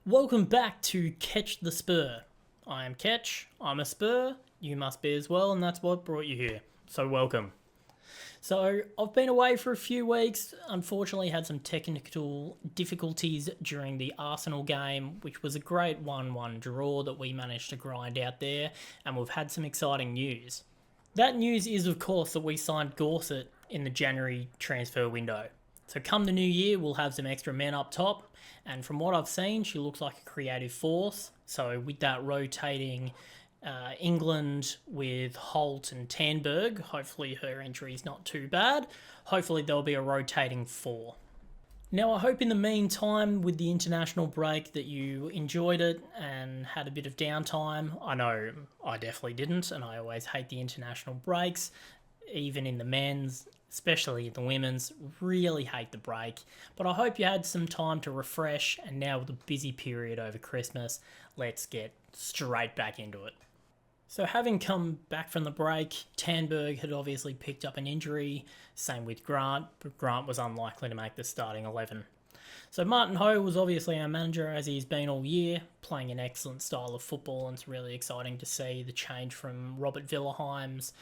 Welcome back to Catch the Spur. I am Ketch, I'm a Spur, you must be as well, and that's what brought you here. So welcome. So I've been away for a few weeks, unfortunately had some technical difficulties during the Arsenal game, which was a great 1-1 draw that we managed to grind out there, and we've had some exciting news. That news is of course that we signed Gorset in the January transfer window. So come the new year, we'll have some extra men up top. And from what I've seen, she looks like a creative force. So with that rotating England with Holt and Tanberg, hopefully her injury is not too bad. Hopefully there'll be a rotating four. Now I hope in the meantime with the international break that you enjoyed it and had a bit of downtime. I know I definitely didn't, and I always hate the international breaks, even in the men's, especially the women's, really hate the break. But I hope you had some time to refresh, and now with a busy period over Christmas, let's get straight back into it. So having come back from the break, Tanberg had obviously picked up an injury, same with Grant, but Grant was unlikely to make the starting 11. So Martin Ho was obviously our manager, as he's been all year, playing an excellent style of football, and it's really exciting to see the change from Robert Villaheim's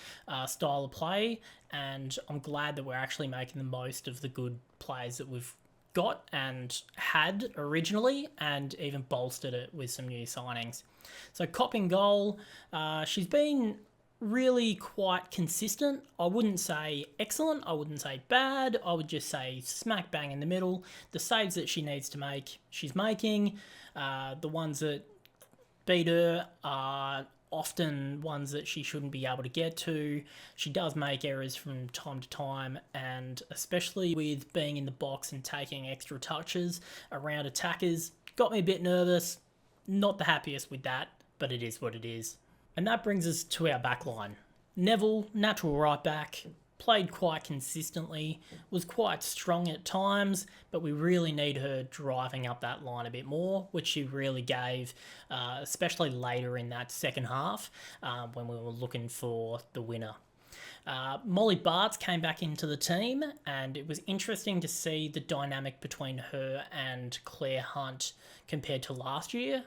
style of play, and I'm glad that we're actually making the most of the good players that we've got and had originally, and even bolstered it with some new signings. So Copping goal, she's been really quite consistent. I wouldn't say excellent, I wouldn't say bad, I would just say smack bang in the middle. The saves that she needs to make, she's making. The ones that beat her are often ones that she shouldn't be able to get to. She does make errors from time to time, and especially with being in the box and taking extra touches around attackers, got me a bit nervous. Not the happiest with that, but it is what it is. And that brings us to our back line. Neville, natural right back, played quite consistently, was quite strong at times, but we really need her driving up that line a bit more, which she really gave, especially later in that second half when we were looking for the winner. Molly Bartz came back into the team, and it was interesting to see the dynamic between her and Claire Hunt compared to last year.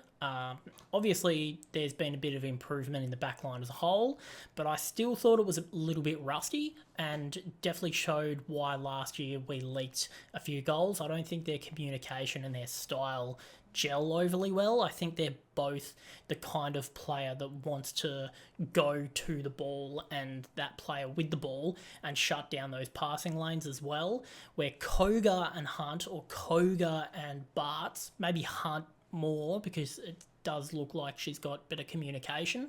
Obviously, there's been a bit of improvement in the backline as a whole, but I still thought it was a little bit rusty, and definitely showed why last year we leaked a few goals. I don't think their communication and their style gel overly well. I think they're both the kind of player that wants to go to the ball and that player with the ball and shut down those passing lanes as well, where Koga and Hunt, or Koga and Bartz, maybe Hunt more because it does look like she's got better communication.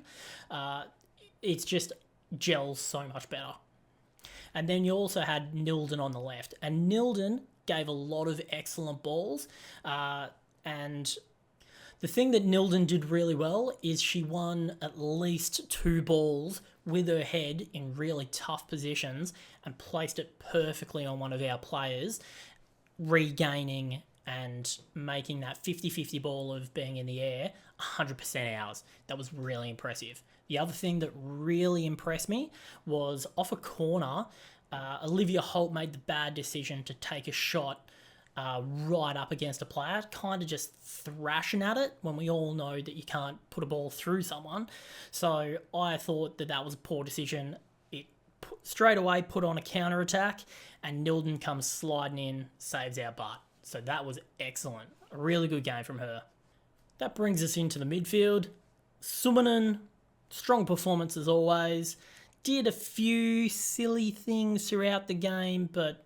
It's just gels so much better. And then you also had Nilden on the left, and Nilden gave a lot of excellent balls. And the thing that Nilden did really well is she won at least 2 balls with her head in really tough positions and placed it perfectly on one of our players, regaining and making that 50-50 ball of being in the air 100% ours. That was really impressive. The other thing that really impressed me was off a corner, Olivia Holt made the bad decision to take a shot right up against a player, kind of just thrashing at it when we all know that you can't put a ball through someone. So I thought that was a poor decision. It straight away put on a counter-attack, and Nilden comes sliding in, saves our butt. So that was excellent. A really good game from her. That brings us into the midfield. Summanen, strong performance as always. Did a few silly things throughout the game, but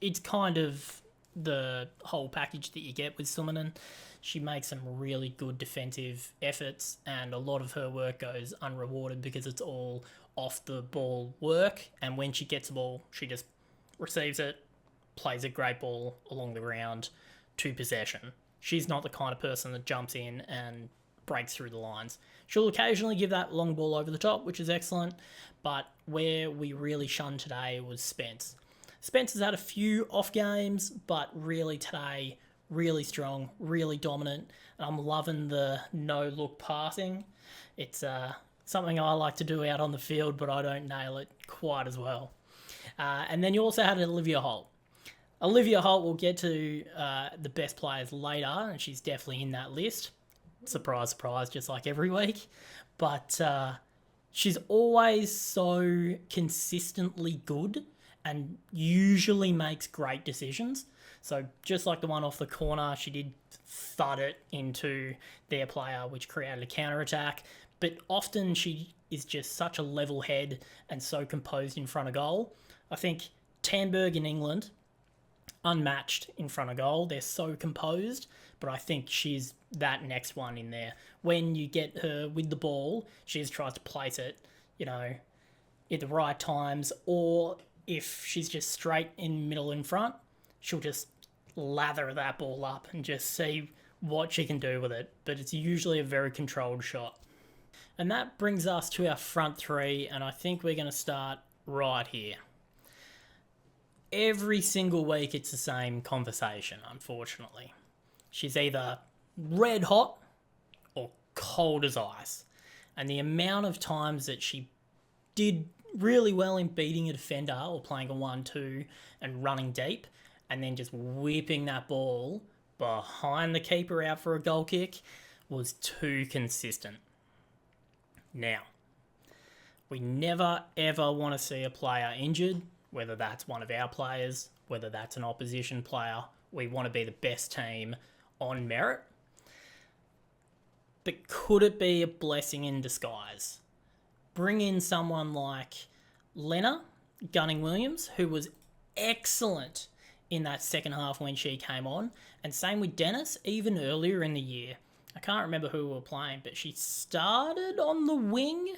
it's kind of the whole package that you get with Summanen. She makes some really good defensive efforts, and a lot of her work goes unrewarded because it's all off the ball work, and when she gets the ball, she just receives it, plays a great ball along the ground to possession. She's not the kind of person that jumps in and breaks through the lines. She'll occasionally give that long ball over the top, which is excellent, but where we really shunned today was Spence. Spence has had a few off games, but really today, really strong, really dominant. I'm loving the no-look passing. It's something I like to do out on the field, but I don't nail it quite as well. And then you also had Olivia Holt. Olivia Holt will get to the best players later, and she's definitely in that list. Surprise, surprise, just like every week. But she's always so consistently good and usually makes great decisions. So just like the one off the corner, she did thud it into their player, which created a counter-attack. But often she is just such a level head and so composed in front of goal. I think Tandberg in England, unmatched in front of goal. They're so composed, but I think she's that next one in there. When you get her with the ball, she just tries to place it, at the right times, or if she's just straight in middle in front, she'll just lather that ball up and just see what she can do with it. But it's usually a very controlled shot. And that brings us to our front three, and I think we're going to start right here. Every single week it's the same conversation, unfortunately. She's either red hot or cold as ice. And the amount of times that she did really well in beating a defender or playing a 1-2 and running deep and then just whipping that ball behind the keeper out for a goal kick was too consistent. Now, we never ever want to see a player injured, whether that's one of our players, whether that's an opposition player. We want to be the best team on merit. But could it be a blessing in disguise? Bring in someone like Lena Gunning-Williams, who was excellent in that second half when she came on. And same with Dennis, even earlier in the year. I can't remember who we were playing, but she started on the wing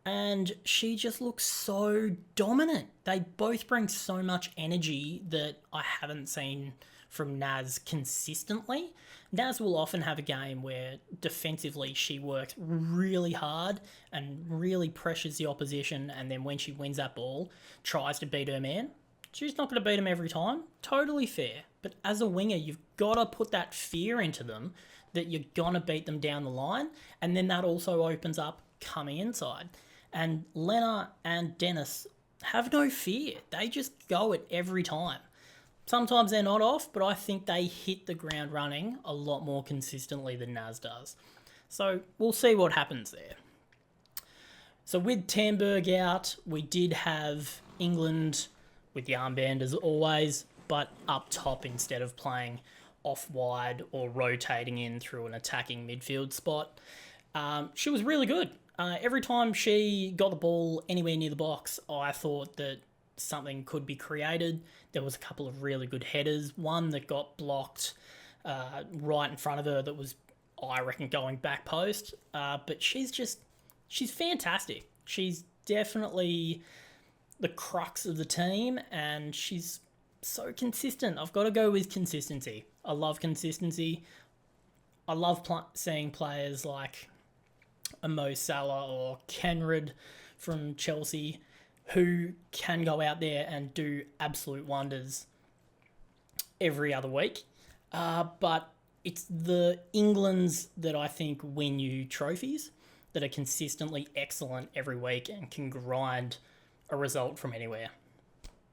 and she just looks so dominant. They both bring so much energy that I haven't seen from Naz consistently. Naz will often have a game where defensively she works really hard and really pressures the opposition, and then when she wins that ball, tries to beat her man. She's not going to beat him every time. Totally fair. But as a winger, you've got to put that fear into them that you're going to beat them down the line, and then that also opens up coming inside. And Lena and Dennis have no fear. They just go it every time. Sometimes they're not off, but I think they hit the ground running a lot more consistently than Naz does. So we'll see what happens there. So with Tandberg out, we did have England with the armband as always, but up top instead of playing off wide or rotating in through an attacking midfield spot. She was really good. Every time she got the ball anywhere near the box, I thought that something could be created. There was a couple of really good headers. One that got blocked right in front of her that was, I reckon, going back post. But she's fantastic. She's definitely the crux of the team, and she's so consistent. I've got to go with consistency. I love consistency. I love seeing players like a Mo Salah or Kenrad from Chelsea who can go out there and do absolute wonders every other week. But it's the Englands that I think win you trophies, that are consistently excellent every week and can grind a result from anywhere.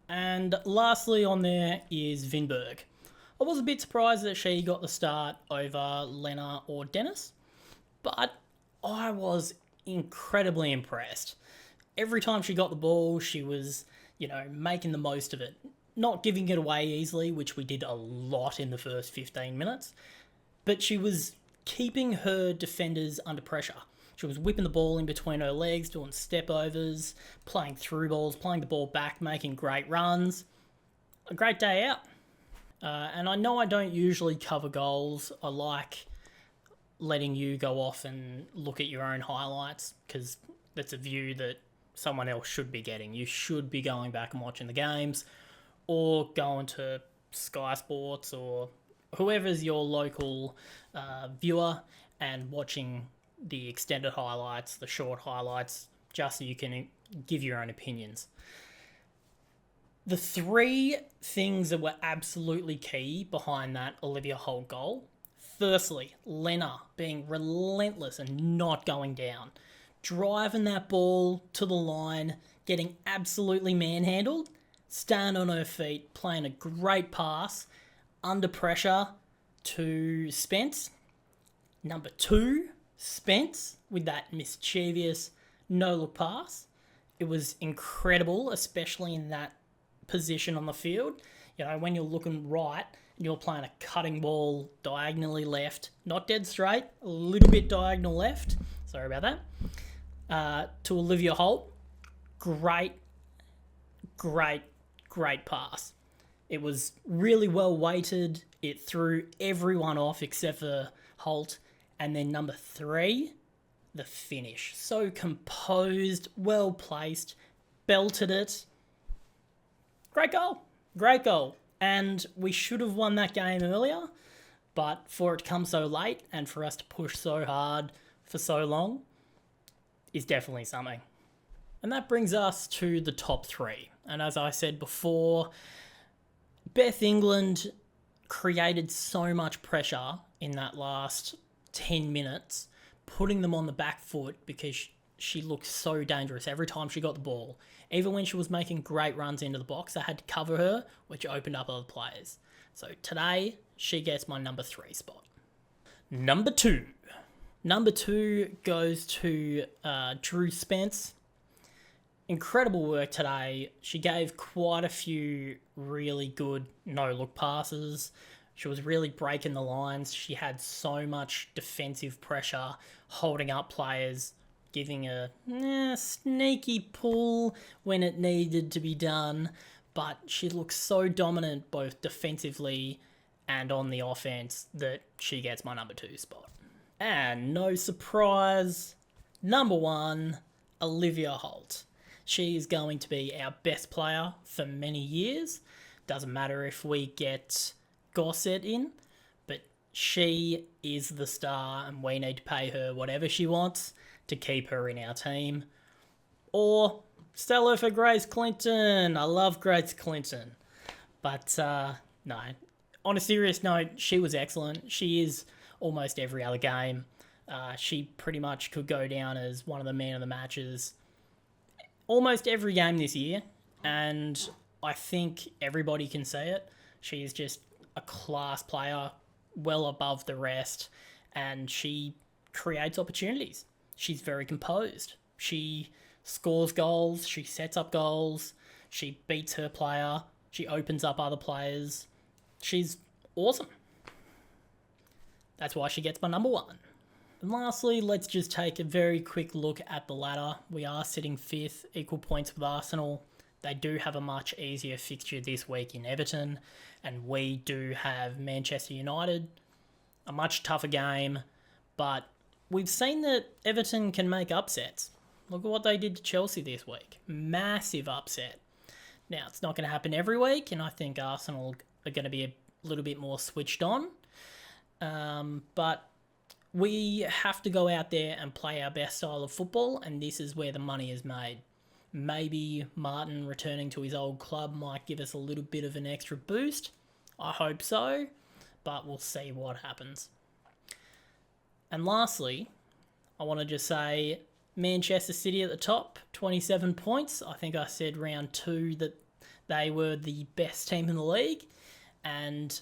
And lastly on there is Vinberg. I was a bit surprised that she got the start over Lena or Dennis, but I was incredibly impressed. Every time she got the ball, she was, making the most of it. Not giving it away easily, which we did a lot in the first 15 minutes, but she was keeping her defenders under pressure. She was whipping the ball in between her legs, doing step-overs, playing through balls, playing the ball back, making great runs. A great day out. And I know I don't usually cover goals. I like letting you go off and look at your own highlights, because that's a view that someone else should be getting. You should be going back and watching the games, or going to Sky Sports or whoever's your local viewer and watching the extended highlights, the short highlights, just so you can give your own opinions. The three things that were absolutely key behind that Olivia Holt goal. Firstly, Lena being relentless and not going down. Driving that ball to the line, getting absolutely manhandled. stand on her feet, playing a great pass under pressure to Spence. Number 2, Spence with that mischievous no-look pass. It was incredible, especially in that position on the field. You know, when you're looking right and you're playing a cutting ball diagonally left, not dead straight, a little bit diagonal left. Sorry about that. To Olivia Holt. Great pass. It was really well weighted. It threw everyone off except for Holt. And then number 3, the finish. So composed, well placed, belted it. Great goal. And we should have won that game earlier, but for it to come so late and for us to push so hard for so long is definitely something. And that brings us to the top 3. And as I said before, Beth England created so much pressure in that last 10 minutes, putting them on the back foot because she looked so dangerous every time she got the ball. Even when she was making great runs into the box, they had to cover her, which opened up other players. So today, she gets my number 3 spot. Number 2. Number 2 goes to Drew Spence. Incredible work today. She gave quite a few really good no-look passes. She was really breaking the lines. She had so much defensive pressure, holding up players, giving a sneaky pull when it needed to be done. But she looked so dominant both defensively and on the offense that she gets my number 2 spot. And no surprise, number 1, Olivia Holt. She is going to be our best player for many years. Doesn't matter if we get Gossett in, but she is the star and we need to pay her whatever she wants to keep her in our team. Or sell her for Grace Clinton. I love Grace Clinton. But no, on a serious note, she was excellent. She is almost every other game. She pretty much could go down as one of the men of the matches almost every game this year, and I think everybody can say it. She is just a class player, well above the rest, and she creates opportunities. She's very composed. She scores goals, she sets up goals, she beats her player, she opens up other players. She's awesome. That's why she gets my number 1. And lastly, let's just take a very quick look at the ladder. We are sitting 5th, equal points with Arsenal. They do have a much easier fixture this week in Everton, and we do have Manchester United, a much tougher game, but we've seen that Everton can make upsets. Look at what they did to Chelsea this week. Massive upset. Now, it's not going to happen every week, and I think Arsenal are going to be a little bit more switched on, but we have to go out there and play our best style of football, and this is where the money is made. Maybe Martin returning to his old club might give us a little bit of an extra boost. I hope so, but we'll see what happens. And lastly, I want to just say Manchester City at the top, 27 points. I think I said round 2 that they were the best team in the league, and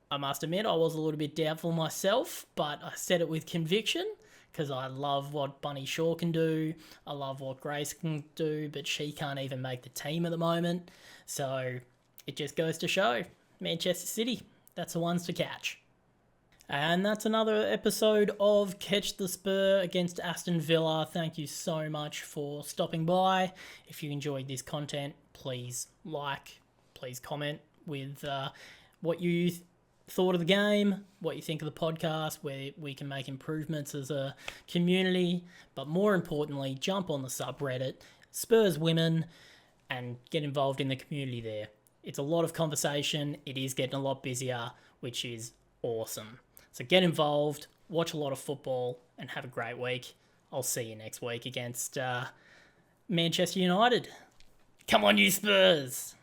I must admit I was a little bit doubtful myself, but I said it with conviction because I love what Bunny Shaw can do. I love what Grace can do, but she can't even make the team at the moment. So it just goes to show, Manchester City, that's the ones to catch. And that's another episode of Catch the Spur against Aston Villa. Thank you so much for stopping by. If you enjoyed this content, please like, please comment with what you thought of the game, what you think of the podcast, where we can make improvements as a community, but more importantly, jump on the subreddit, SpursWomen, and get involved in the community there. It's a lot of conversation, it is getting a lot busier, which is awesome. So get involved, watch a lot of football, and have a great week. I'll see you next week against Manchester United. Come on, you Spurs!